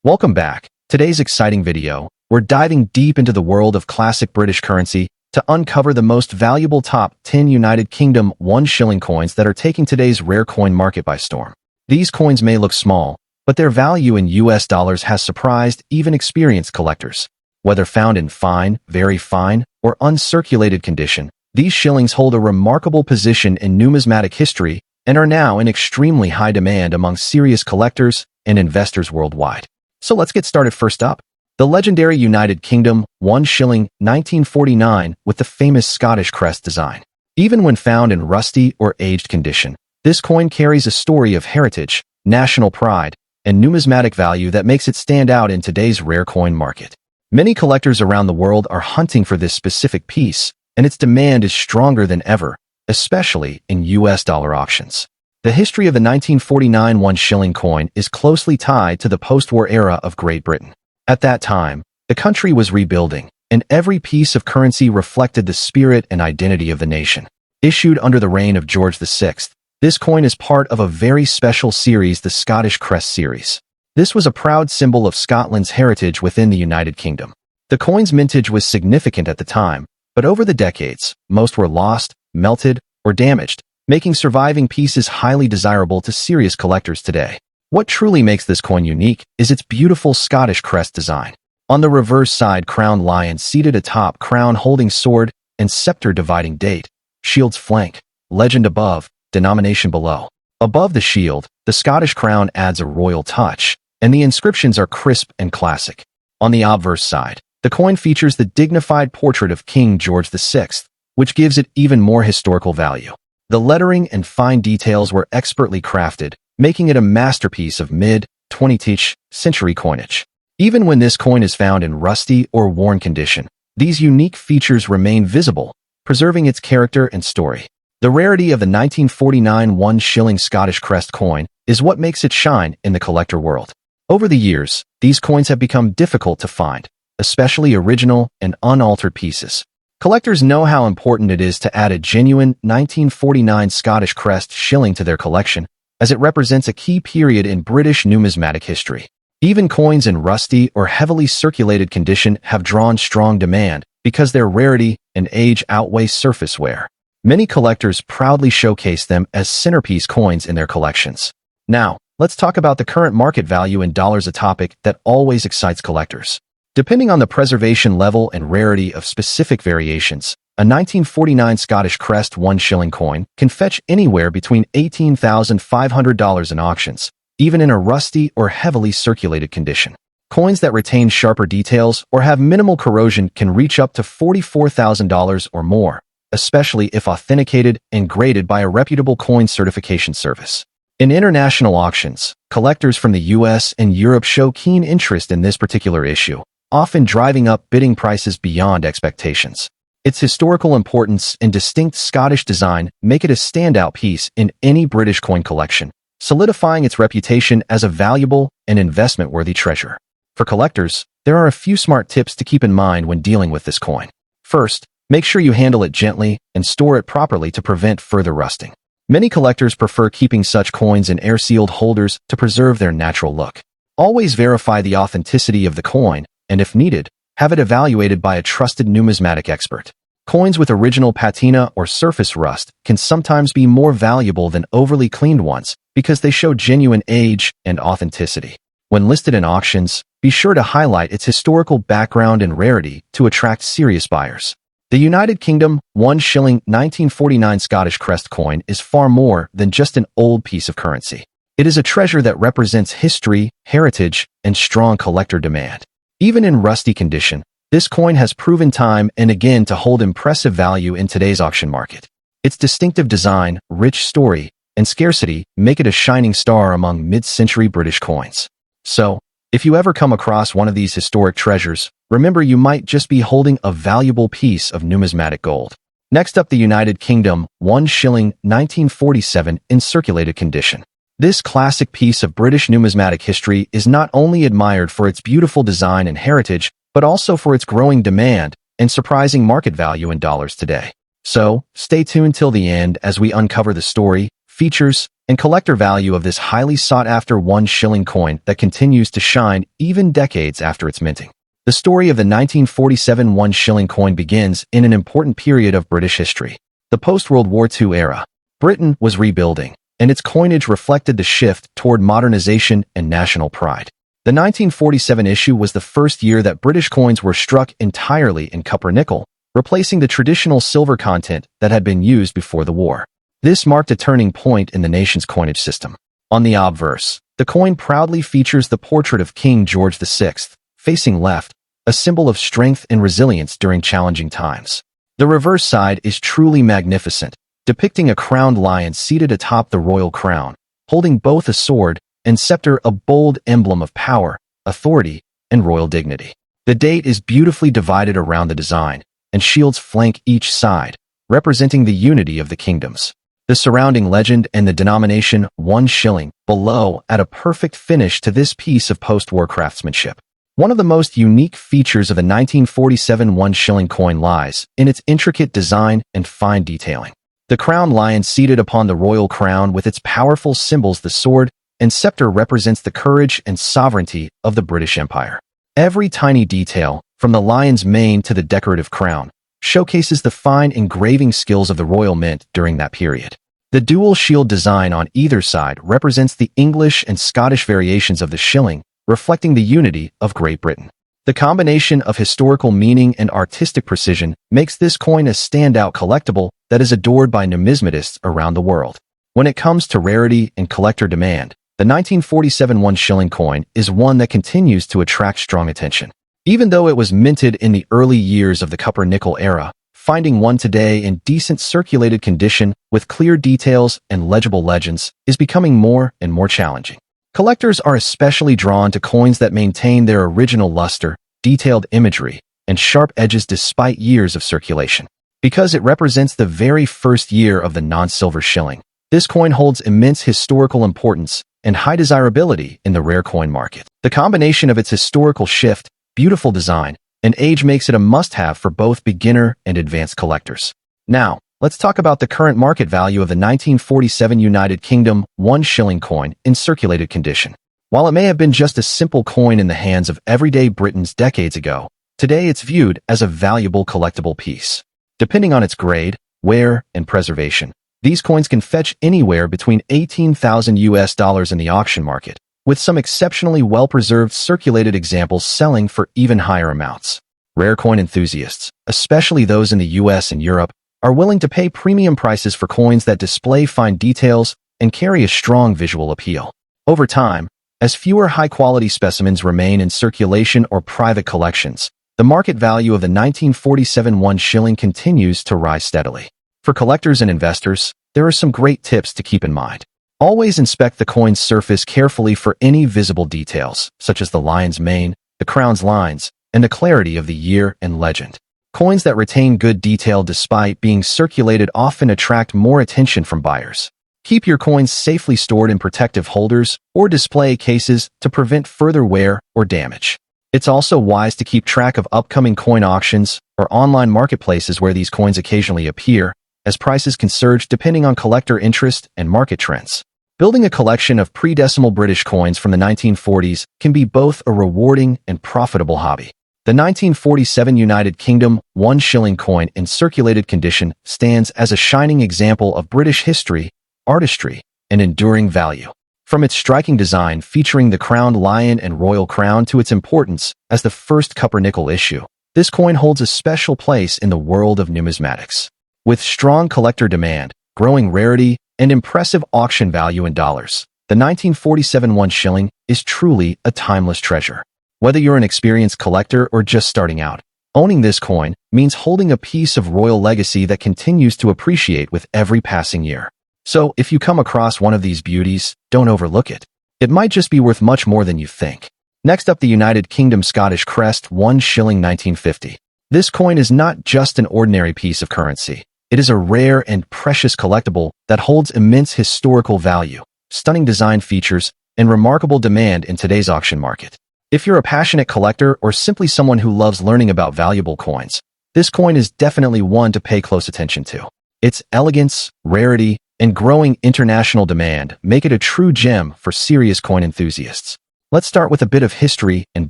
Welcome back. Today's exciting video, we're diving deep into the world of classic British currency to uncover the most valuable top 10 United Kingdom 1 shilling coins that are taking today's rare coin market by storm. These coins may look small, but their value in US dollars has surprised even experienced collectors. Whether found in fine, very fine, or uncirculated condition, these shillings hold a remarkable position in numismatic history and are now in extremely high demand among serious collectors and investors worldwide. So let's get started. First up, the legendary United Kingdom 1 shilling 1949 with the famous Scottish Crest design. Even when found in rusty or aged condition, this coin carries a story of heritage, national pride, and numismatic value that makes it stand out in today's rare coin market. Many collectors around the world are hunting for this specific piece, and its demand is stronger than ever, especially in US dollar auctions. The history of the 1949 1 shilling coin is closely tied to the post-war era of Great Britain. At that time, the country was rebuilding, and every piece of currency reflected the spirit and identity of the nation. Issued under the reign of George VI, this coin is part of a very special series, the Scottish Crest series. This was a proud symbol of Scotland's heritage within the United Kingdom. The coin's mintage was significant at the time, but over the decades, most were lost, melted, or damaged, making surviving pieces highly desirable to serious collectors today. What truly makes this coin unique is its beautiful Scottish crest design. On the reverse side, crowned lion seated atop, crown holding sword, and scepter dividing date, shield's flank, legend above, denomination below. Above the shield, the Scottish crown adds a royal touch, and the inscriptions are crisp and classic. On the obverse side, the coin features the dignified portrait of King George VI, which gives it even more historical value. The lettering and fine details were expertly crafted, making it a masterpiece of mid-20th century coinage. Even when this coin is found in rusty or worn condition, these unique features remain visible, preserving its character and story. The rarity of the 1949 1 shilling Scottish Crest coin is what makes it shine in the collector world. Over the years, these coins have become difficult to find, especially original and unaltered pieces. Collectors know how important it is to add a genuine 1949 Scottish Crest shilling to their collection, as it represents a key period in British numismatic history. Even coins in rusty or heavily circulated condition have drawn strong demand because their rarity and age outweigh surface wear. Many collectors proudly showcase them as centerpiece coins in their collections. Now, let's talk about the current market value in dollars, a topic that always excites collectors. Depending on the preservation level and rarity of specific variations, a 1949 Scottish Crest 1 shilling coin can fetch anywhere between $18,500 in auctions, even in a rusty or heavily circulated condition. Coins that retain sharper details or have minimal corrosion can reach up to $44,000 or more, especially if authenticated and graded by a reputable coin certification service. In international auctions, collectors from the US and Europe show keen interest in this particular issue, often driving up bidding prices beyond expectations. Its historical importance and distinct Scottish design make it a standout piece in any British coin collection, solidifying its reputation as a valuable and investment-worthy treasure. For collectors, there are a few smart tips to keep in mind when dealing with this coin. First, make sure you handle it gently and store it properly to prevent further rusting. Many collectors prefer keeping such coins in air-sealed holders to preserve their natural look. Always verify the authenticity of the coin, and if needed, have it evaluated by a trusted numismatic expert. Coins with original patina or surface rust can sometimes be more valuable than overly cleaned ones because they show genuine age and authenticity. When listed in auctions, be sure to highlight its historical background and rarity to attract serious buyers. The United Kingdom 1 shilling 1949 Scottish Crest coin is far more than just an old piece of currency. It is a treasure that represents history, heritage, and strong collector demand. Even in rusty condition, this coin has proven time and again to hold impressive value in today's auction market. Its distinctive design, rich story, and scarcity make it a shining star among mid-century British coins. So, if you ever come across one of these historic treasures, remember you might just be holding a valuable piece of numismatic gold. Next up, the United Kingdom 1 shilling 1947 in circulated condition. This classic piece of British numismatic history is not only admired for its beautiful design and heritage, but also for its growing demand and surprising market value in dollars today. So, stay tuned till the end as we uncover the story, features, and collector value of this highly sought-after 1 shilling coin that continues to shine even decades after its minting. The story of the 1947 1 shilling coin begins in an important period of British history, the post-World War II era. Britain was rebuilding, and its coinage reflected the shift toward modernization and national pride. The 1947 issue was the first year that British coins were struck entirely in copper nickel, replacing the traditional silver content that had been used before the war. This marked a turning point in the nation's coinage system. On the obverse, the coin proudly features the portrait of King George VI, facing left, a symbol of strength and resilience during challenging times. The reverse side is truly magnificent, depicting a crowned lion seated atop the royal crown, holding both a sword and scepter, a bold emblem of power, authority, and royal dignity. The date is beautifully divided around the design, and shields flank each side, representing the unity of the kingdoms. The surrounding legend and the denomination 1 shilling below add a perfect finish to this piece of post-war craftsmanship. One of the most unique features of the 1947 1 shilling coin lies in its intricate design and fine detailing. The crowned lion seated upon the royal crown with its powerful symbols, the sword and scepter, represents the courage and sovereignty of the British Empire. Every tiny detail, from the lion's mane to the decorative crown, showcases the fine engraving skills of the royal mint during that period. The dual shield design on either side represents the English and Scottish variations of the shilling, reflecting the unity of Great Britain. The combination of historical meaning and artistic precision makes this coin a standout collectible that is adored by numismatists around the world. When it comes to rarity and collector demand, the 1947 1 shilling coin is one that continues to attract strong attention. Even though it was minted in the early years of the copper nickel era, finding one today in decent circulated condition with clear details and legible legends is becoming more and more challenging. Collectors are especially drawn to coins that maintain their original luster, detailed imagery, and sharp edges despite years of circulation. Because it represents the very first year of the non-silver shilling, this coin holds immense historical importance and high desirability in the rare coin market. The combination of its historical shift, beautiful design, and age makes it a must-have for both beginner and advanced collectors. Now, let's talk about the current market value of the 1947 United Kingdom 1 shilling coin in circulated condition. While it may have been just a simple coin in the hands of everyday Britons decades ago, today it's viewed as a valuable collectible piece. Depending on its grade, wear, and preservation, these coins can fetch anywhere between $18,000 in the auction market, with some exceptionally well-preserved circulated examples selling for even higher amounts. Rare coin enthusiasts, especially those in the US and Europe, are willing to pay premium prices for coins that display fine details and carry a strong visual appeal. Over time, as fewer high-quality specimens remain in circulation or private collections, the market value of the 1947 1 shilling continues to rise steadily. For collectors and investors, there are some great tips to keep in mind. Always inspect the coin's surface carefully for any visible details, such as the lion's mane, the crown's lines, and the clarity of the year and legend. Coins that retain good detail despite being circulated often attract more attention from buyers. Keep your coins safely stored in protective holders or display cases to prevent further wear or damage. It's also wise to keep track of upcoming coin auctions or online marketplaces where these coins occasionally appear, as prices can surge depending on collector interest and market trends. Building a collection of pre-decimal British coins from the 1940s can be both a rewarding and profitable hobby. The 1947 United Kingdom 1 shilling coin in circulated condition stands as a shining example of British history, artistry, and enduring value. From its striking design featuring the crowned lion and royal crown to its importance as the first copper nickel issue, this coin holds a special place in the world of numismatics. With strong collector demand, growing rarity, and impressive auction value in dollars, the 1947 1 shilling is truly a timeless treasure. Whether you're an experienced collector or just starting out, owning this coin means holding a piece of royal legacy that continues to appreciate with every passing year. So, if you come across one of these beauties, don't overlook it. It might just be worth much more than you think. Next up, the United Kingdom Scottish Crest 1 shilling 1950. This coin is not just an ordinary piece of currency. It is a rare and precious collectible that holds immense historical value, stunning design features, and remarkable demand in today's auction market. If you're a passionate collector or simply someone who loves learning about valuable coins, this coin is definitely one to pay close attention to. Its elegance, rarity, and growing international demand make it a true gem for serious coin enthusiasts. Let's start with a bit of history and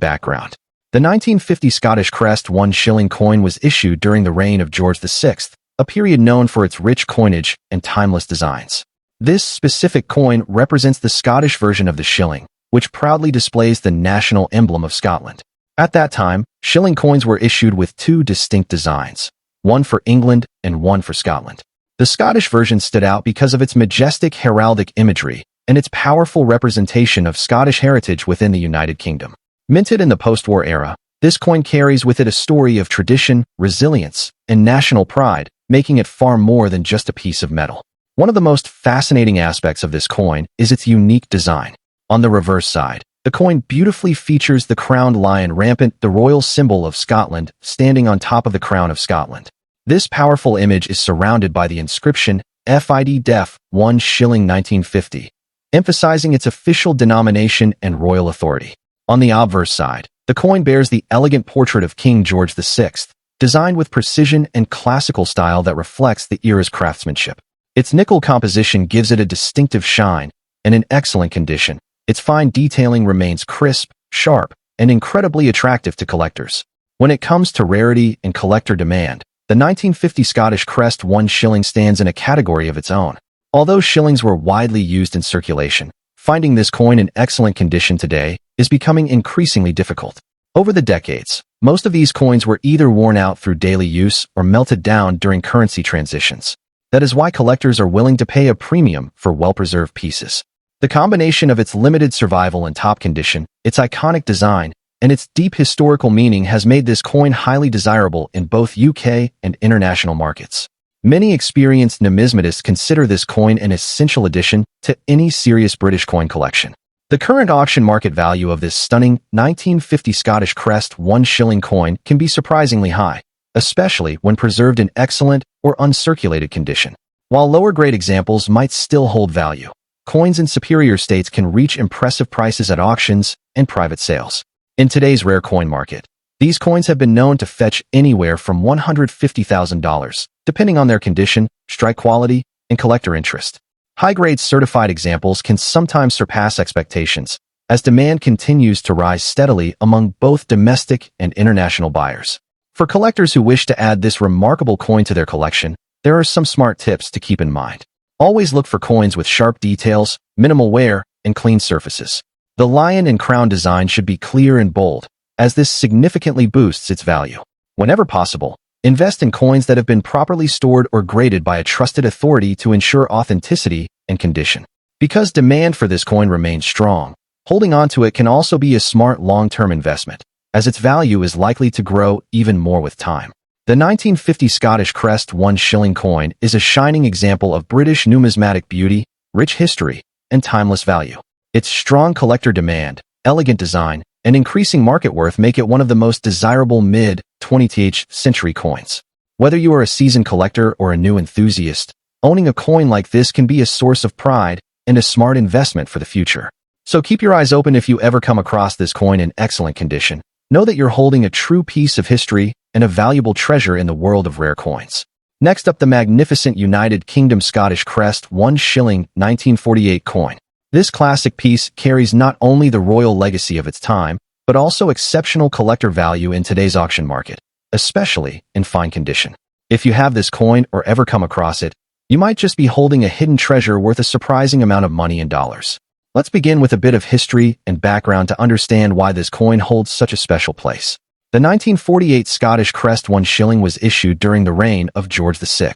background. The 1950 Scottish Crest 1 shilling coin was issued during the reign of George VI, a period known for its rich coinage and timeless designs. This specific coin represents the Scottish version of the shilling, which proudly displays the national emblem of Scotland. At that time, shilling coins were issued with two distinct designs, one for England and one for Scotland. The Scottish version stood out because of its majestic heraldic imagery and its powerful representation of Scottish heritage within the United Kingdom. Minted in the post-war era, this coin carries with it a story of tradition, resilience, and national pride, making it far more than just a piece of metal. One of the most fascinating aspects of this coin is its unique design. On the reverse side, the coin beautifully features the crowned lion rampant, the royal symbol of Scotland, standing on top of the crown of Scotland. This powerful image is surrounded by the inscription FID Def 1 shilling 1950, emphasizing its official denomination and royal authority. On the obverse side, the coin bears the elegant portrait of King George VI, designed with precision and classical style that reflects the era's craftsmanship. Its nickel composition gives it a distinctive shine, and in excellent condition. Its fine detailing remains crisp, sharp, and incredibly attractive to collectors. When it comes to rarity and collector demand, the 1950 Scottish Crest 1 shilling stands in a category of its own. Although shillings were widely used in circulation, finding this coin in excellent condition today is becoming increasingly difficult. Over the decades, most of these coins were either worn out through daily use or melted down during currency transitions. That is why collectors are willing to pay a premium for well-preserved pieces. The combination of its limited survival and top condition, its iconic design, and its deep historical meaning has made this coin highly desirable in both UK and international markets. Many experienced numismatists consider this coin an essential addition to any serious British coin collection. The current auction market value of this stunning 1950 Scottish Crest 1 shilling coin can be surprisingly high, especially when preserved in excellent or uncirculated condition. While lower-grade examples might still hold value, coins in superior states can reach impressive prices at auctions and private sales. In today's rare coin market, these coins have been known to fetch anywhere from $150,000, depending on their condition, strike quality, and collector interest. High-grade certified examples can sometimes surpass expectations, as demand continues to rise steadily among both domestic and international buyers. For collectors who wish to add this remarkable coin to their collection, there are some smart tips to keep in mind. Always look for coins with sharp details, minimal wear, and clean surfaces. The lion and crown design should be clear and bold, as this significantly boosts its value. Whenever possible, invest in coins that have been properly stored or graded by a trusted authority to ensure authenticity and condition. Because demand for this coin remains strong, holding on to it can also be a smart long-term investment, as its value is likely to grow even more with time. The 1950 Scottish Crest 1 shilling coin is a shining example of British numismatic beauty, rich history, and timeless value. Its strong collector demand, elegant design, and increasing market worth make it one of the most desirable mid-20th century coins. Whether you are a seasoned collector or a new enthusiast, owning a coin like this can be a source of pride and a smart investment for the future. So keep your eyes open if you ever come across this coin in excellent condition. Know that you're holding a true piece of history and a valuable treasure in the world of rare coins. Next up, the magnificent United Kingdom Scottish Crest 1 shilling 1948 coin. This classic piece carries not only the royal legacy of its time, but also exceptional collector value in today's auction market, especially in fine condition. If you have this coin or ever come across it, you might just be holding a hidden treasure worth a surprising amount of money in dollars. Let's begin with a bit of history and background to understand why this coin holds such a special place. The 1948 Scottish Crest 1 shilling was issued during the reign of George VI.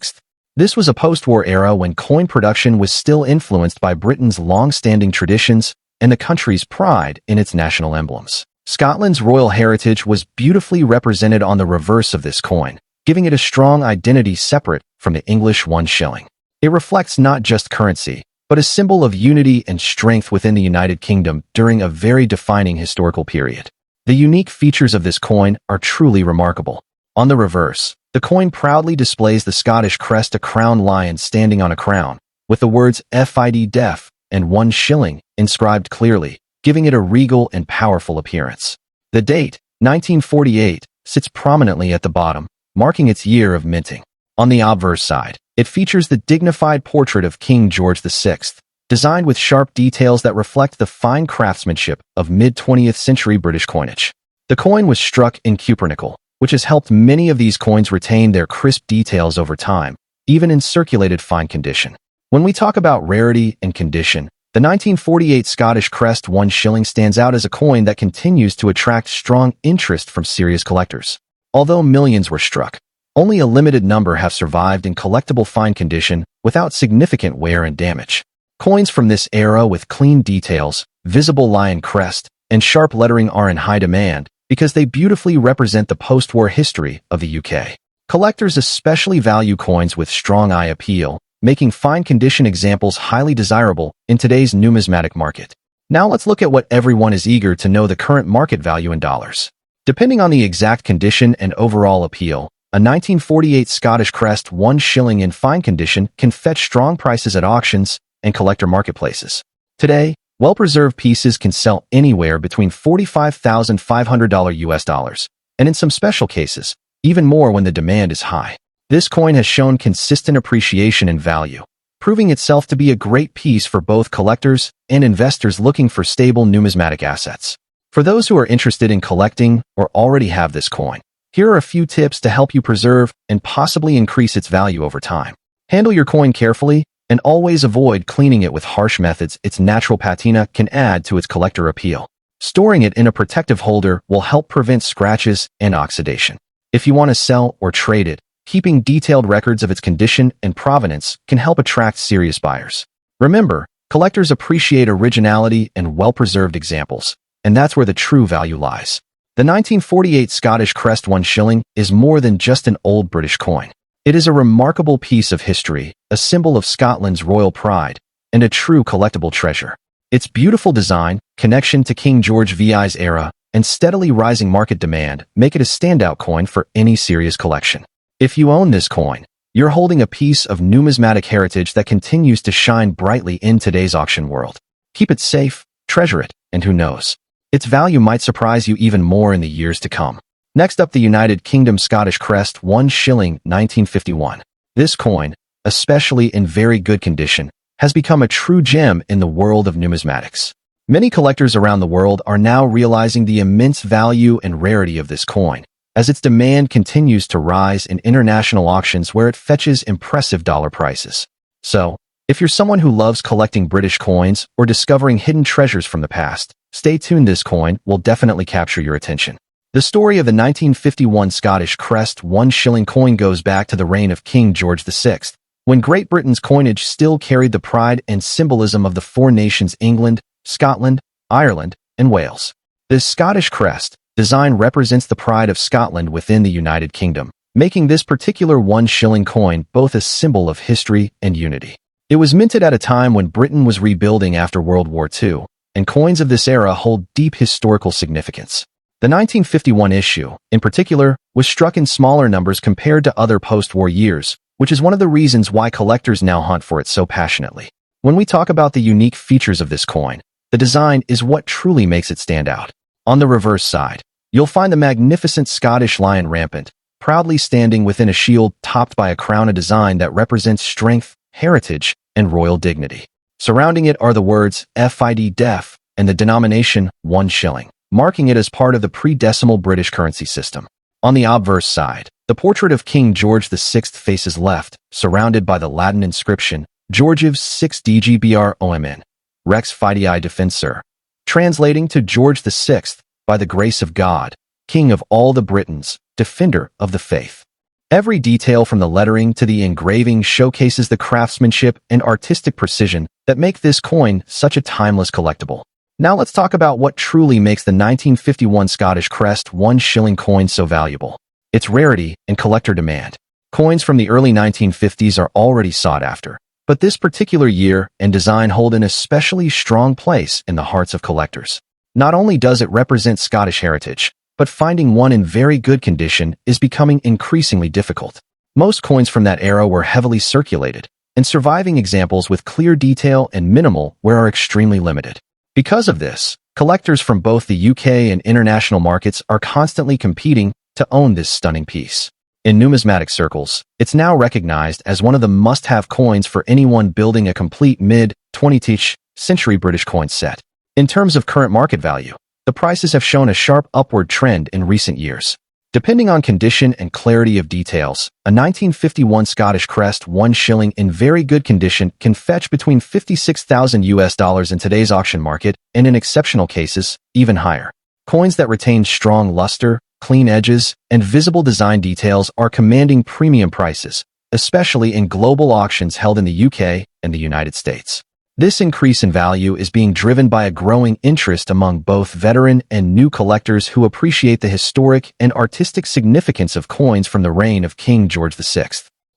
This was a post-war era when coin production was still influenced by Britain's long-standing traditions and the country's pride in its national emblems. Scotland's royal heritage was beautifully represented on the reverse of this coin, giving it a strong identity separate from the English 1 shilling. It reflects not just currency, but a symbol of unity and strength within the United Kingdom during a very defining historical period. The unique features of this coin are truly remarkable. On the reverse, the coin proudly displays the Scottish crest, a crowned lion standing on a crown, with the words FID Def and 1 shilling inscribed clearly, giving it a regal and powerful appearance. The date, 1948, sits prominently at the bottom, marking its year of minting. On the obverse side, It features the dignified portrait of King George VI, designed with sharp details that reflect the fine craftsmanship of mid-20th century British coinage. The coin was struck in cupronickel, which has helped many of these coins retain their crisp details over time, even in circulated fine condition. When we talk about rarity and condition, the 1948 Scottish Crest 1 shilling stands out as a coin that continues to attract strong interest from serious collectors. Although millions were struck, only a limited number have survived in collectible fine condition without significant wear and damage. Coins from this era with clean details, visible lion crest, and sharp lettering are in high demand because they beautifully represent the post-war history of the UK. Collectors especially value coins with strong eye appeal, making fine condition examples highly desirable in today's numismatic market. Now let's look at what everyone is eager to know: the current market value in dollars. Depending on the exact condition and overall appeal, a 1948 Scottish Crest 1 shilling in fine condition can fetch strong prices at auctions and collector marketplaces. Today, well-preserved pieces can sell anywhere between $45,500 US dollars, and in some special cases, even more when the demand is high. This coin has shown consistent appreciation in value, proving itself to be a great piece for both collectors and investors looking for stable numismatic assets. For those who are interested in collecting or already have this coin, here are a few tips to help you preserve and possibly increase its value over time. Handle your coin carefully and always avoid cleaning it with harsh methods. Its natural patina can add to its collector appeal. Storing it in a protective holder will help prevent scratches and oxidation. If you want to sell or trade it, keeping detailed records of its condition and provenance can help attract serious buyers. Remember, collectors appreciate originality and well-preserved examples, and that's where the true value lies. The 1948 Scottish Crest 1 shilling is more than just an old British coin. It is a remarkable piece of history, a symbol of Scotland's royal pride, and a true collectible treasure. Its beautiful design, connection to King George VI's era, and steadily rising market demand make it a standout coin for any serious collection. If you own this coin, you're holding a piece of numismatic heritage that continues to shine brightly in today's auction world. Keep it safe, treasure it, and who knows, its value might surprise you even more in the years to come. Next up, the United Kingdom Scottish Crest 1 shilling 1951. This coin, especially in very good condition, has become a true gem in the world of numismatics. Many collectors around the world are now realizing the immense value and rarity of this coin, as its demand continues to rise in international auctions where it fetches impressive dollar prices. So, if you're someone who loves collecting British coins or discovering hidden treasures from the past, stay tuned. This coin will definitely capture your attention. The story of the 1951 Scottish Crest 1 shilling coin goes back to the reign of King George VI, when Great Britain's coinage still carried the pride and symbolism of the four nations England, Scotland, Ireland, and Wales. This Scottish crest design represents the pride of Scotland within the United Kingdom, making this particular 1 shilling coin both a symbol of history and unity. It was minted at a time when Britain was rebuilding after World War II, and coins of this era hold deep historical significance. The 1951 issue, in particular, was struck in smaller numbers compared to other post-war years, which is one of the reasons why collectors now hunt for it so passionately. When we talk about the unique features of this coin, the design is what truly makes it stand out. On the reverse side, you'll find the magnificent Scottish lion rampant, proudly standing within a shield topped by a crown, a design that represents strength, heritage, and royal dignity. Surrounding it are the words FID def and the denomination 1 shilling, marking it as part of the pre-decimal British currency system. On the obverse side, the portrait of King George VI faces left, surrounded by the Latin inscription, Georgiv 6 DGBROMN, Rex Fidei Defensor, translating to George VI, by the grace of God, King of all the Britons, Defender of the Faith. Every detail from the lettering to the engraving showcases the craftsmanship and artistic precision that make this coin such a timeless collectible. Now let's talk about what truly makes the 1951 Scottish Crest 1 shilling coin so valuable: its rarity and collector demand. Coins from the early 1950s are already sought after, but this particular year and design hold an especially strong place in the hearts of collectors. Not only does it represent Scottish heritage, but finding one in very good condition is becoming increasingly difficult. Most coins from that era were heavily circulated, and surviving examples with clear detail and minimal wear are extremely limited. Because of this, collectors from both the UK and international markets are constantly competing to own this stunning piece. In numismatic circles, it's now recognized as one of the must-have coins for anyone building a complete mid-20th century British coin set. In terms of current market value, the prices have shown a sharp upward trend in recent years. Depending on condition and clarity of details, a 1951 Scottish Crest 1 shilling in very good condition can fetch between $56,000 in today's auction market, and in exceptional cases, even higher. Coins that retain strong luster, clean edges, and visible design details are commanding premium prices, especially in global auctions held in the UK and the United States. This increase in value is being driven by a growing interest among both veteran and new collectors who appreciate the historic and artistic significance of coins from the reign of King George VI.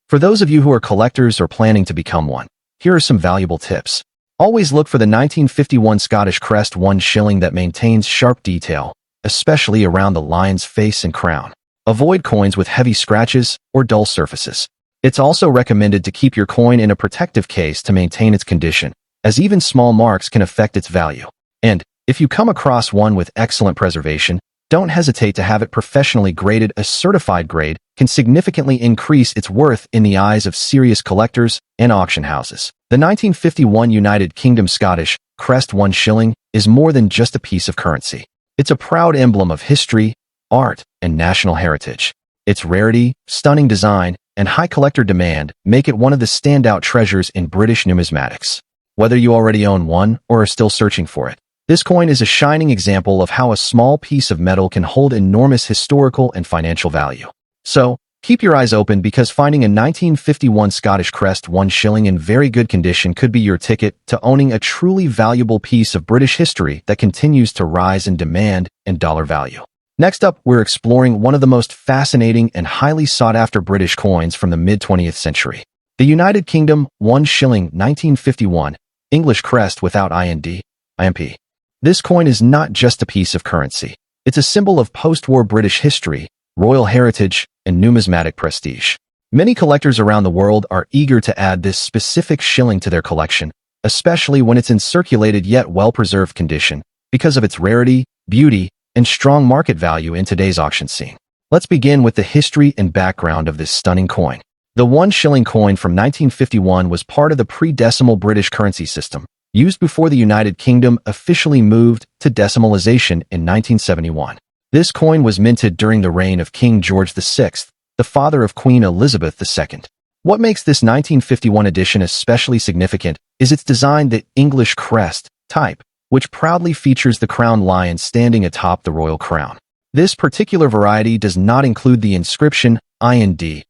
For those of you who are collectors or planning to become one, here are some valuable tips. Always look for the 1951 Scottish Crest 1 shilling that maintains sharp detail, especially around the lion's face and crown. Avoid coins with heavy scratches or dull surfaces. It's also recommended to keep your coin in a protective case to maintain its condition, as even small marks can affect its value. And if you come across one with excellent preservation, don't hesitate to have it professionally graded. A certified grade can significantly increase its worth in the eyes of serious collectors and auction houses. The 1951 United Kingdom Scottish Crest 1 shilling is more than just a piece of currency. It's a proud emblem of history, art, and national heritage. Its rarity, stunning design, and high collector demand make it one of the standout treasures in British numismatics. Whether you already own one or are still searching for it, this coin is a shining example of how a small piece of metal can hold enormous historical and financial value. So, keep your eyes open, because finding a 1951 Scottish Crest 1 shilling in very good condition could be your ticket to owning a truly valuable piece of British history that continues to rise in demand and dollar value. Next up, we're exploring one of the most fascinating and highly sought-after British coins from the mid-20th century. The United Kingdom 1 shilling 1951 English Crest without IMP. This coin is not just a piece of currency. It's a symbol of post-war British history, royal heritage, and numismatic prestige. Many collectors around the world are eager to add this specific shilling to their collection, especially when it's in circulated yet well-preserved condition, because of its rarity, beauty, and strong market value in today's auction scene. Let's begin with the history and background of this stunning coin. The 1 shilling coin from 1951 was part of the pre-decimal British currency system, used before the United Kingdom officially moved to decimalization in 1971. This coin was minted during the reign of King George VI, the father of Queen Elizabeth II. What makes this 1951 edition especially significant is its design, the English Crest type, which proudly features the crowned lion standing atop the royal crown. This particular variety does not include the inscription IMP,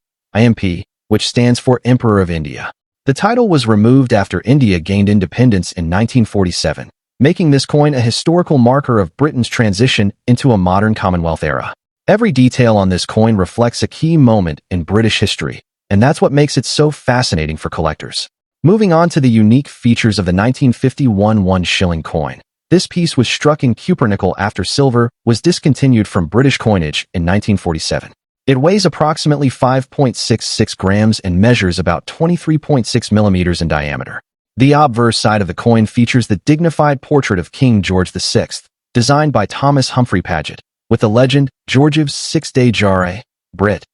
which stands for Emperor of India. The title was removed after India gained independence in 1947, making this coin a historical marker of Britain's transition into a modern Commonwealth era. Every detail on this coin reflects a key moment in British history, and that's what makes it so fascinating for collectors. Moving on to the unique features of the 1951 1 shilling coin. This piece was struck in cupronickel after silver was discontinued from British coinage in 1947. It weighs approximately 5.66 grams and measures about 23.6 millimeters in diameter. The obverse side of the coin features the dignified portrait of King George VI, designed by Thomas Humphrey Paget, with the legend, George's 6-day Jare, Brit,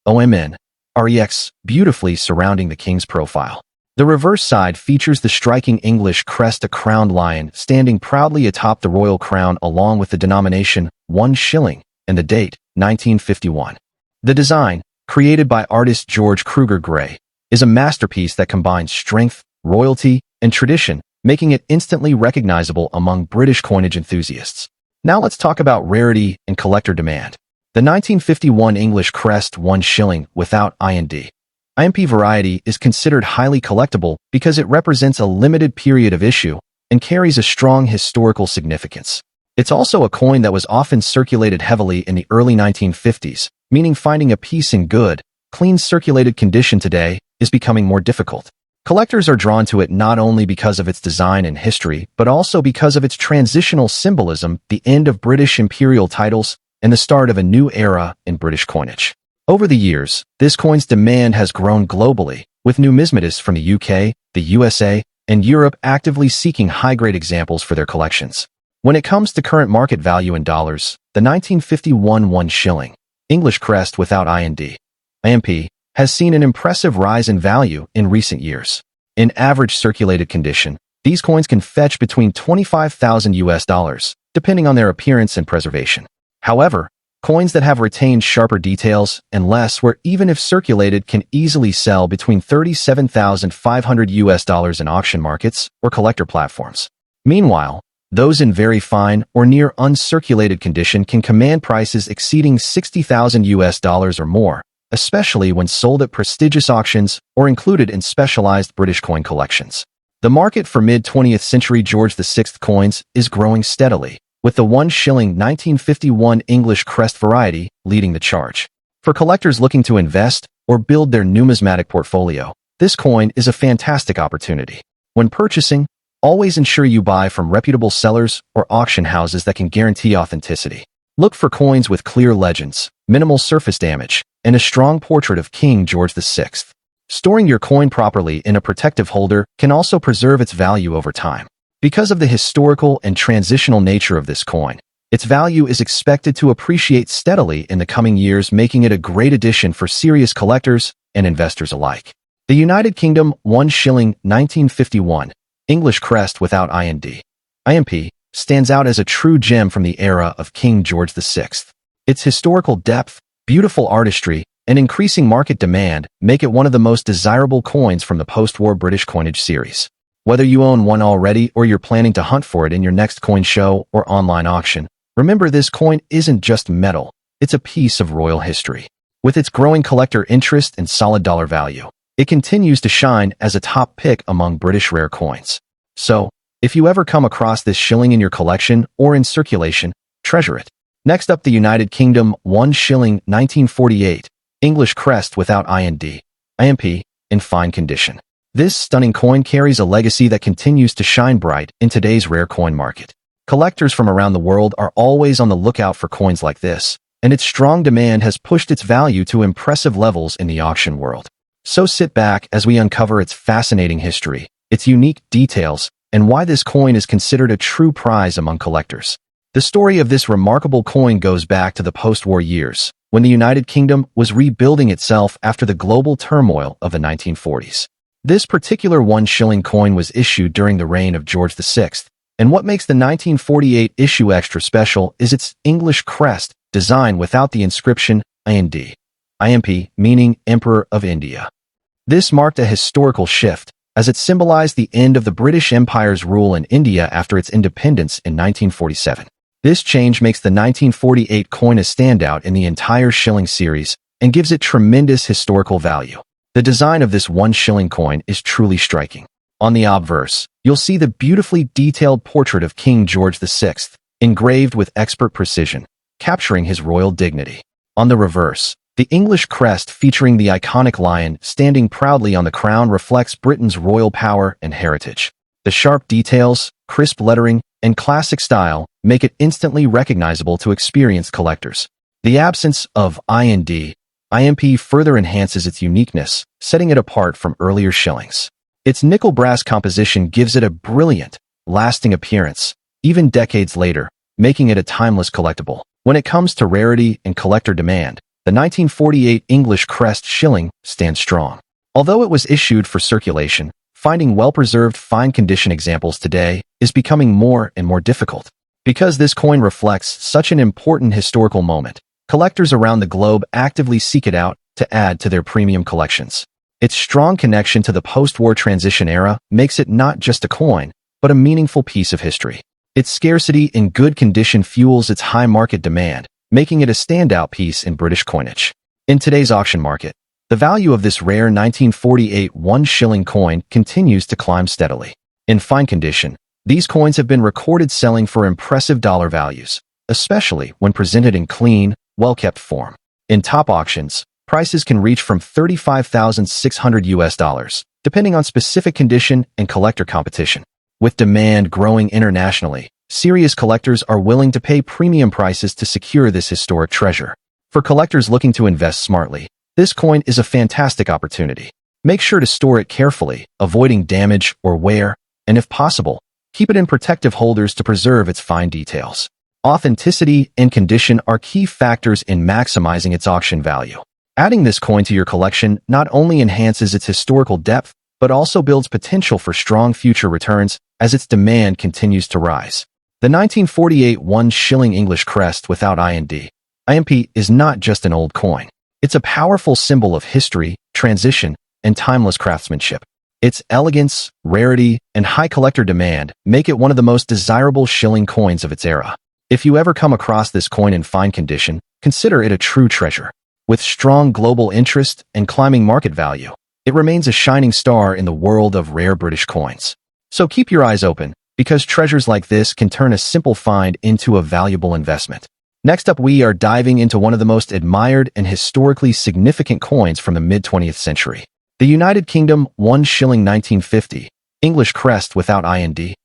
OMN, REX, beautifully surrounding the king's profile. The reverse side features the striking English crest, a crowned lion standing proudly atop the royal crown, along with the denomination 1 shilling and the date 1951. The design, created by artist George Kruger Gray, is a masterpiece that combines strength, royalty, and tradition, making it instantly recognizable among British coinage enthusiasts. Now let's talk about rarity and collector demand. The 1951 English Crest 1 shilling without IMP variety is considered highly collectible because it represents a limited period of issue and carries a strong historical significance. It's also a coin that was often circulated heavily in the early 1950s, meaning finding a piece in good, clean circulated condition today is becoming more difficult. Collectors are drawn to it not only because of its design and history, but also because of its transitional symbolism, the end of British imperial titles, and the start of a new era in British coinage. Over the years, this coin's demand has grown globally, with numismatists from the UK, the USA, and Europe actively seeking high-grade examples for their collections. When it comes to current market value in dollars, the 1951 1 shilling English Crest without IMP IMP, has seen an impressive rise in value in recent years. In average circulated condition, these coins can fetch between 25,000 US dollars, depending on their appearance and preservation. However, coins that have retained sharper details and less where even if circulated can easily sell between 37,500 US dollars in auction markets or collector platforms. Meanwhile, those in very fine or near uncirculated condition can command prices exceeding 60,000 US dollars or more, especially when sold at prestigious auctions or included in specialized British coin collections. The market for mid-20th century George VI coins is growing steadily, with the 1 shilling 1951 English Crest variety leading the charge. For collectors looking to invest or build their numismatic portfolio, this coin is a fantastic opportunity. When purchasing, always ensure you buy from reputable sellers or auction houses that can guarantee authenticity. Look for coins with clear legends, minimal surface damage, and a strong portrait of King George VI. Storing your coin properly in a protective holder can also preserve its value over time. Because of the historical and transitional nature of this coin, its value is expected to appreciate steadily in the coming years, making it a great addition for serious collectors and investors alike. The United Kingdom 1 shilling 1951 English Crest without IMP stands out as a true gem from the era of King George VI. Its historical depth, beautiful artistry, and increasing market demand make it one of the most desirable coins from the post-war British coinage series. Whether you own one already or you're planning to hunt for it in your next coin show or online auction, remember this coin isn't just metal, it's a piece of royal history. With its growing collector interest and solid dollar value, it continues to shine as a top pick among British rare coins. So, if you ever come across this shilling in your collection or in circulation, treasure it. Next up, the United Kingdom 1 shilling 1948 English Crest without IMP in fine condition. This stunning coin carries a legacy that continues to shine bright in today's rare coin market. Collectors from around the world are always on the lookout for coins like this, and its strong demand has pushed its value to impressive levels in the auction world. So sit back as we uncover its fascinating history, its unique details, and why this coin is considered a true prize among collectors. The story of this remarkable coin goes back to the post-war years, when the United Kingdom was rebuilding itself after the global turmoil of the 1940s. This particular 1 shilling coin was issued during the reign of George VI, and what makes the 1948 issue extra special is its English crest design without the inscription IMP, meaning Emperor of India. This marked a historical shift, as it symbolized the end of the British Empire's rule in India after its independence in 1947. This change makes the 1948 coin a standout in the entire shilling series and gives it tremendous historical value. The design of this 1 shilling coin is truly striking. On the obverse, you'll see the beautifully detailed portrait of King George VI, engraved with expert precision, capturing his royal dignity. On the reverse, the English crest featuring the iconic lion standing proudly on the crown reflects Britain's royal power and heritage. The sharp details, crisp lettering, and classic style make it instantly recognizable to experienced collectors. The absence of IMP further enhances its uniqueness, setting it apart from earlier shillings. Its nickel brass composition gives it a brilliant, lasting appearance, even decades later, making it a timeless collectible. When it comes to rarity and collector demand, the 1948 English Crest shilling stands strong. Although it was issued for circulation, finding well-preserved fine-condition examples today is becoming more and more difficult. Because this coin reflects such an important historical moment, collectors around the globe actively seek it out to add to their premium collections. Its strong connection to the post-war transition era makes it not just a coin, but a meaningful piece of history. Its scarcity in good condition fuels its high market demand, making it a standout piece in British coinage. In today's auction market, the value of this rare 1948 1 shilling coin continues to climb steadily. In fine condition, these coins have been recorded selling for impressive dollar values, especially when presented in clean, well-kept form. In top auctions, prices can reach from 35,600 US dollars, depending on specific condition and collector competition. With demand growing internationally, serious collectors are willing to pay premium prices to secure this historic treasure. For collectors looking to invest smartly, this coin is a fantastic opportunity. Make sure to store it carefully, avoiding damage or wear, and if possible, keep it in protective holders to preserve its fine details. Authenticity and condition are key factors in maximizing its auction value. Adding this coin to your collection not only enhances its historical depth, but also builds potential for strong future returns as its demand continues to rise. The 1948 1 shilling English Crest without IND is not just an old coin. It's a powerful symbol of history, transition, and timeless craftsmanship. Its elegance, rarity, and high collector demand make it one of the most desirable shilling coins of its era. If you ever come across this coin in fine condition, consider it a true treasure. With strong global interest and climbing market value, it remains a shining star in the world of rare British coins. So keep your eyes open, because treasures like this can turn a simple find into a valuable investment. Next up, we are diving into one of the most admired and historically significant coins from the mid-20th century. The United Kingdom 1 shilling 1950, English Crest without IND.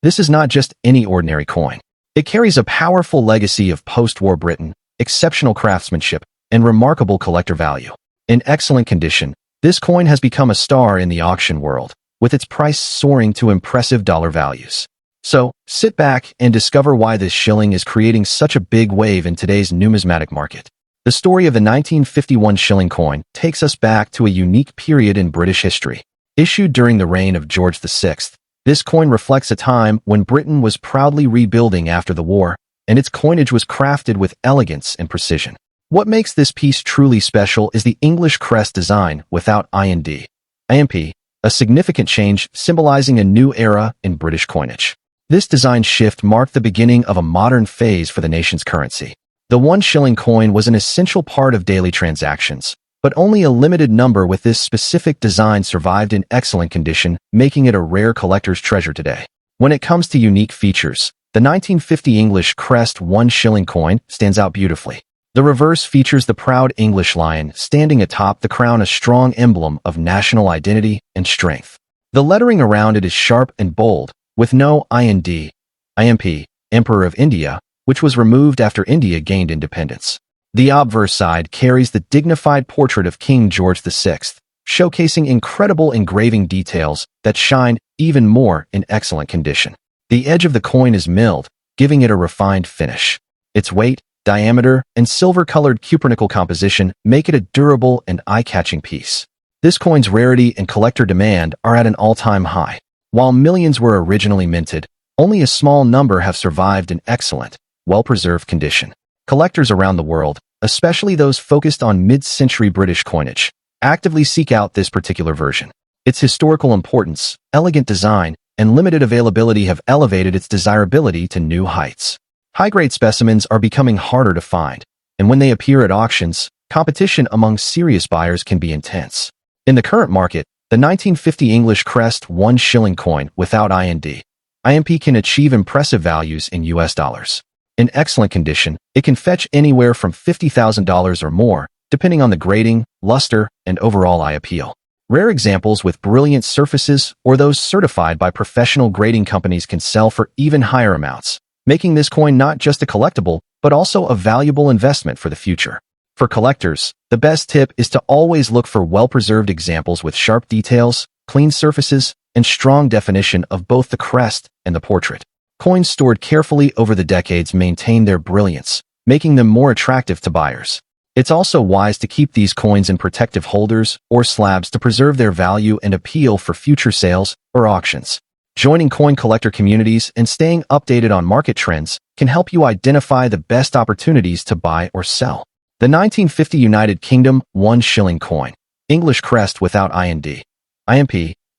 This is not just any ordinary coin. It carries a powerful legacy of post-war Britain, exceptional craftsmanship, and remarkable collector value. In excellent condition, this coin has become a star in the auction world, with its price soaring to impressive dollar values. So, sit back and discover why this shilling is creating such a big wave in today's numismatic market. The story of the 1951 shilling coin takes us back to a unique period in British history. Issued during the reign of George VI, this coin reflects a time when Britain was proudly rebuilding after the war, and its coinage was crafted with elegance and precision. What makes this piece truly special is the English Crest design without IND. A significant change symbolizing a new era in British coinage. This design shift marked the beginning of a modern phase for the nation's currency. The 1 shilling coin was an essential part of daily transactions, but only a limited number with this specific design survived in excellent condition, making it a rare collector's treasure today. When it comes to unique features, the 1950 English Crest 1 shilling coin stands out beautifully. The reverse features the proud English lion standing atop the crown, a strong emblem of national identity and strength. The lettering around it is sharp and bold, with no IND, Emperor of India, which was removed after India gained independence. The obverse side carries the dignified portrait of King George VI, showcasing incredible engraving details that shine even more in excellent condition. The edge of the coin is milled, giving it a refined finish. Its weight, diameter, and silver-colored cupronickel composition make it a durable and eye-catching piece. This coin's rarity and collector demand are at an all-time high. While millions were originally minted, only a small number have survived in excellent, well-preserved condition. Collectors around the world, especially those focused on mid-century British coinage, actively seek out this particular version. Its historical importance, elegant design, and limited availability have elevated its desirability to new heights. High-grade specimens are becoming harder to find, and when they appear at auctions, competition among serious buyers can be intense. In the current market, the 1950 English Crest 1 shilling coin without IND can achieve impressive values in US dollars. In excellent condition, it can fetch anywhere from $50,000 or more, depending on the grading, luster, and overall eye appeal. Rare examples with brilliant surfaces or those certified by professional grading companies can sell for even higher amounts, making this coin not just a collectible, but also a valuable investment for the future. For collectors, the best tip is to always look for well-preserved examples with sharp details, clean surfaces, and strong definition of both the crest and the portrait. Coins stored carefully over the decades maintain their brilliance, making them more attractive to buyers. It's also wise to keep these coins in protective holders or slabs to preserve their value and appeal for future sales or auctions. Joining coin collector communities and staying updated on market trends can help you identify the best opportunities to buy or sell. The 1950 United Kingdom 1 shilling coin, English Crest without IND,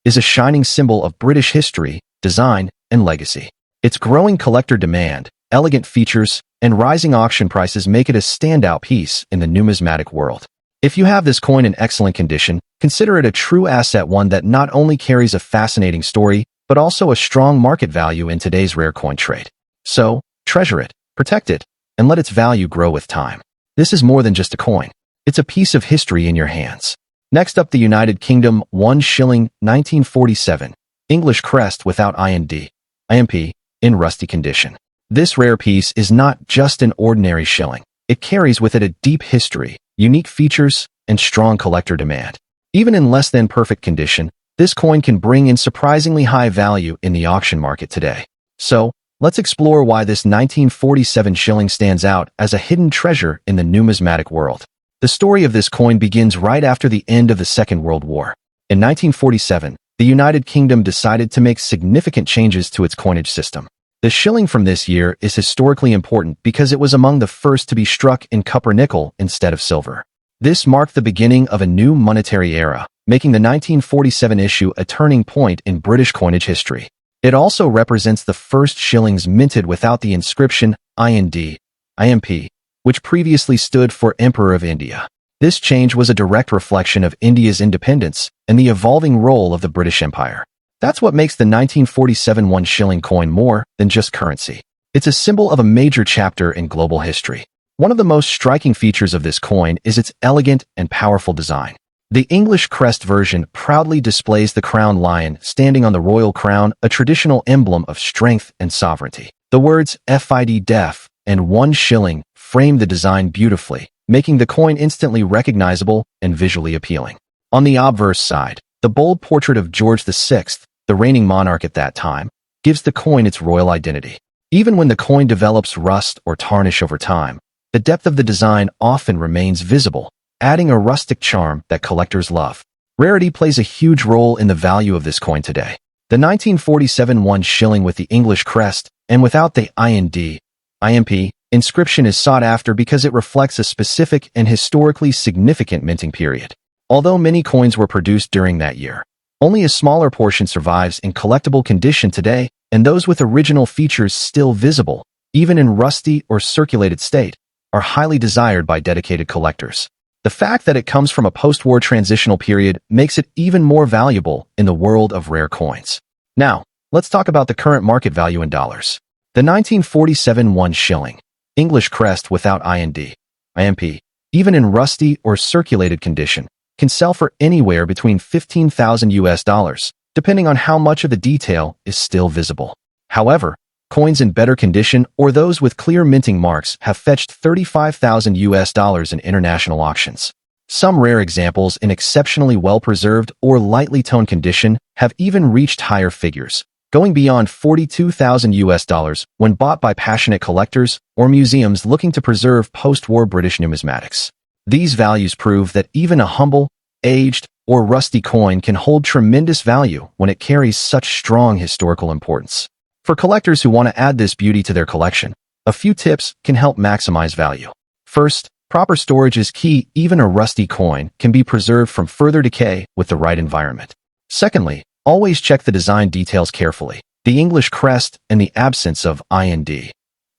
is a shining symbol of British history, design, and legacy. Its growing collector demand, elegant features, and rising auction prices make it a standout piece in the numismatic world. If you have this coin in excellent condition, consider it a true asset, one that not only carries a fascinating story, but also a strong market value in today's rare coin trade. So, treasure it, protect it, and let its value grow with time. This is more than just a coin. It's a piece of history in your hands. Next up, the United Kingdom 1 shilling 1947, English Crest without IND, in rusty condition. This rare piece is not just an ordinary shilling. It carries with it a deep history, unique features, and strong collector demand. Even in less than perfect condition, this coin can bring in surprisingly high value in the auction market today. So, let's explore why this 1947 shilling stands out as a hidden treasure in the numismatic world. The story of this coin begins right after the end of the Second World War. In 1947, the United Kingdom decided to make significant changes to its coinage system. The shilling from this year is historically important because it was among the first to be struck in copper-nickel instead of silver. This marked the beginning of a new monetary era, making the 1947 issue a turning point in British coinage history. It also represents the first shillings minted without the inscription IND, IMP, which previously stood for Emperor of India. This change was a direct reflection of India's independence and the evolving role of the British Empire. That's what makes the 1947 1 shilling coin more than just currency. It's a symbol of a major chapter in global history. One of the most striking features of this coin is its elegant and powerful design. The English Crest version proudly displays the crowned lion standing on the royal crown, a traditional emblem of strength and sovereignty. The words FID Def and 1 shilling frame the design beautifully, making the coin instantly recognizable and visually appealing. On the obverse side, the bold portrait of George VI, the reigning monarch at that time, gives the coin its royal identity. Even when the coin develops rust or tarnish over time, the depth of the design often remains visible, adding a rustic charm that collectors love. Rarity plays a huge role in the value of this coin today. The 1947 1 shilling with the English crest and without the IND, IMP, inscription is sought after because it reflects a specific and historically significant minting period. Although many coins were produced during that year, only a smaller portion survives in collectible condition today, and those with original features still visible, even in rusty or circulated state, are highly desired by dedicated collectors. The fact that it comes from a post-war transitional period makes it even more valuable in the world of rare coins. Now, let's talk about the current market value in dollars. The 1947 1 shilling, English crest without IND, IMP, even in rusty or circulated condition, can sell for anywhere between $15,000 depending on how much of the detail is still visible. However, coins in better condition or those with clear minting marks have fetched $35,000 in international auctions. Some rare examples in exceptionally well-preserved or lightly toned condition have even reached higher figures, going beyond $42,000 when bought by passionate collectors or museums looking to preserve post-war British numismatics. These values prove that even a humble, aged, or rusty coin can hold tremendous value when it carries such strong historical importance. For collectors who want to add this beauty to their collection, a few tips can help maximize value. First, proper storage is key. Even a rusty coin can be preserved from further decay with the right environment. Secondly, always check the design details carefully. The English crest and the absence of IND,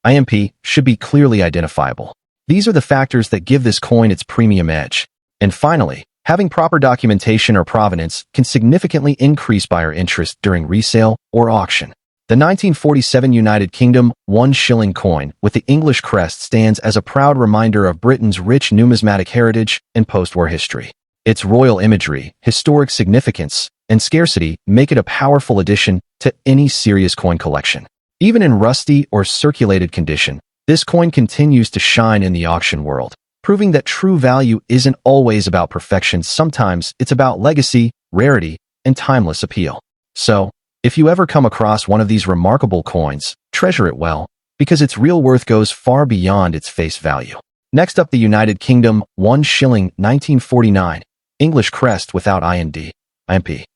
IMP should be clearly identifiable. These are the factors that give this coin its premium edge. And finally, having proper documentation or provenance can significantly increase buyer interest during resale or auction. The 1947 United Kingdom 1 shilling coin with the English crest stands as a proud reminder of Britain's rich numismatic heritage and post-war history. Its royal imagery, historic significance, and scarcity make it a powerful addition to any serious coin collection. Even in rusty or circulated condition, this coin continues to shine in the auction world, proving that true value isn't always about perfection. Sometimes it's about legacy, rarity, and timeless appeal. So, if you ever come across one of these remarkable coins, treasure it well, because its real worth goes far beyond its face value. Next up, the United Kingdom 1 shilling 1949, English crest without IND, IMP.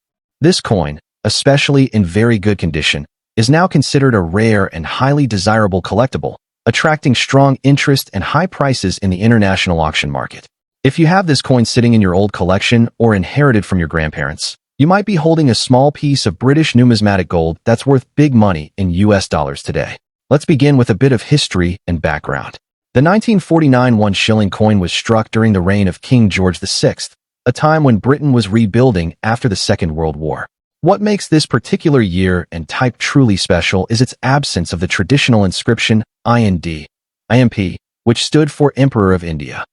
This coin, especially in very good condition, is now considered a rare and highly desirable collectible, attracting strong interest and high prices in the international auction market. If you have this coin sitting in your old collection or inherited from your grandparents, you might be holding a small piece of British numismatic gold that's worth big money in US dollars today. Let's begin with a bit of history and background. The 1949 1 shilling coin was struck during the reign of King George VI, a time when Britain was rebuilding after the Second World War. What makes this particular year and type truly special is its absence of the traditional inscription IND, IMP, which stood for Emperor of India.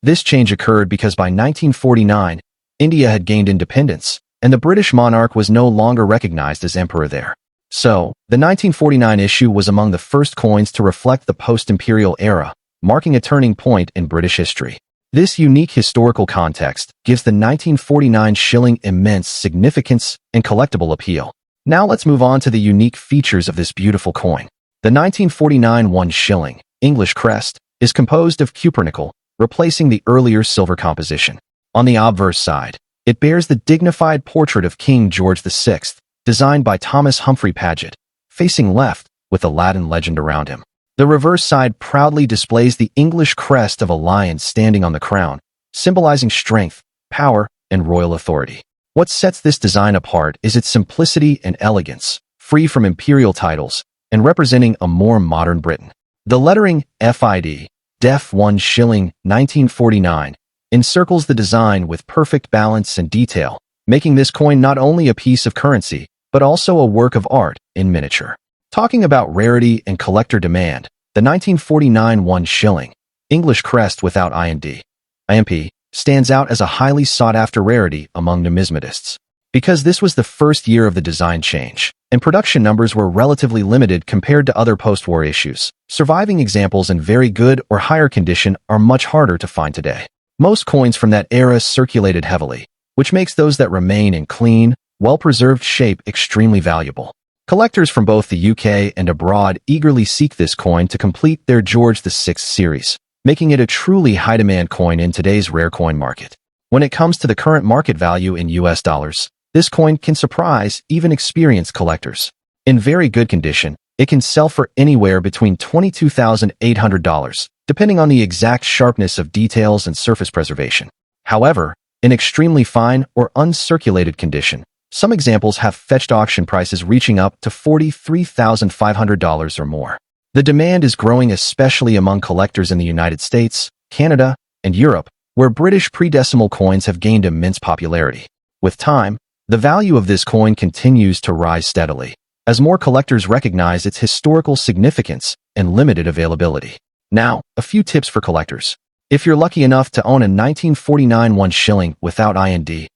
This change occurred because by 1949, India had gained independence, and the British monarch was no longer recognized as emperor there. So, the 1949 issue was among the first coins to reflect the post-imperial era, marking a turning point in British history. This unique historical context gives the 1949 shilling immense significance and collectible appeal. Now let's move on to the unique features of this beautiful coin. The 1949 1 shilling, English crest, is composed of cupronickel, replacing the earlier silver composition. On the obverse side, it bears the dignified portrait of King George VI, designed by Thomas Humphrey Paget, facing left with the Latin legend around him. The reverse side proudly displays the English crest of a lion standing on the crown, symbolizing strength, power, and royal authority. What sets this design apart is its simplicity and elegance, free from imperial titles, and representing a more modern Britain. The lettering FID, Def 1 Shilling 1949, encircles the design with perfect balance and detail, making this coin not only a piece of currency, but also a work of art in miniature. Talking about rarity and collector demand, the 1949 1 Shilling, English Crest without IMP, stands out as a highly sought-after rarity among numismatists. Because this was the first year of the design change, and production numbers were relatively limited compared to other post-war issues, surviving examples in very good or higher condition are much harder to find today. Most coins from that era circulated heavily, which makes those that remain in clean, well-preserved shape extremely valuable. Collectors from both the UK and abroad eagerly seek this coin to complete their George VI series, making it a truly high-demand coin in today's rare coin market. When it comes to the current market value in US dollars, this coin can surprise even experienced collectors. In very good condition, it can sell for anywhere between $22,800, depending on the exact sharpness of details and surface preservation. However, in extremely fine or uncirculated condition, some examples have fetched auction prices reaching up to $43,500 or more. The demand is growing especially among collectors in the United States, Canada, and Europe, where British pre-decimal coins have gained immense popularity. With time, the value of this coin continues to rise steadily, as more collectors recognize its historical significance and limited availability. Now, a few tips for collectors. If you're lucky enough to own a 1949 1 Shilling without IMP,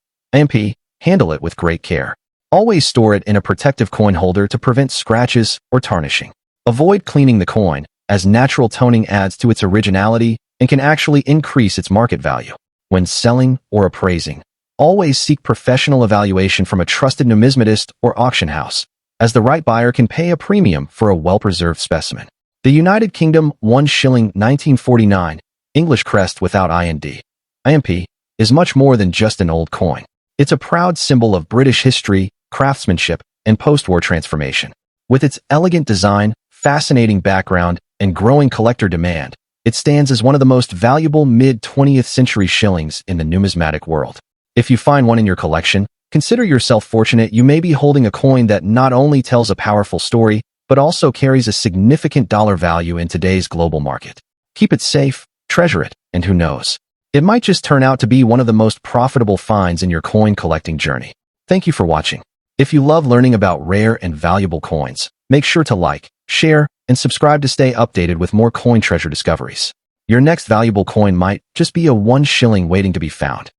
handle it with great care. Always store it in a protective coin holder to prevent scratches or tarnishing. Avoid cleaning the coin, as natural toning adds to its originality and can actually increase its market value. When selling or appraising, always seek professional evaluation from a trusted numismatist or auction house, as the right buyer can pay a premium for a well-preserved specimen. The United Kingdom 1 Shilling 1949, English Crest without IMP, is much more than just an old coin. It's a proud symbol of British history, craftsmanship, and post-war transformation. With its elegant design, fascinating background, and growing collector demand, it stands as one of the most valuable mid-20th century shillings in the numismatic world. If you find one in your collection, consider yourself fortunate. You may be holding a coin that not only tells a powerful story, but also carries a significant dollar value in today's global market. Keep it safe, treasure it, and who knows, it might just turn out to be one of the most profitable finds in your coin collecting journey. Thank you for watching. If you love learning about rare and valuable coins, make sure to like, share, and subscribe to stay updated with more coin treasure discoveries. Your next valuable coin might just be a 1 Shilling waiting to be found.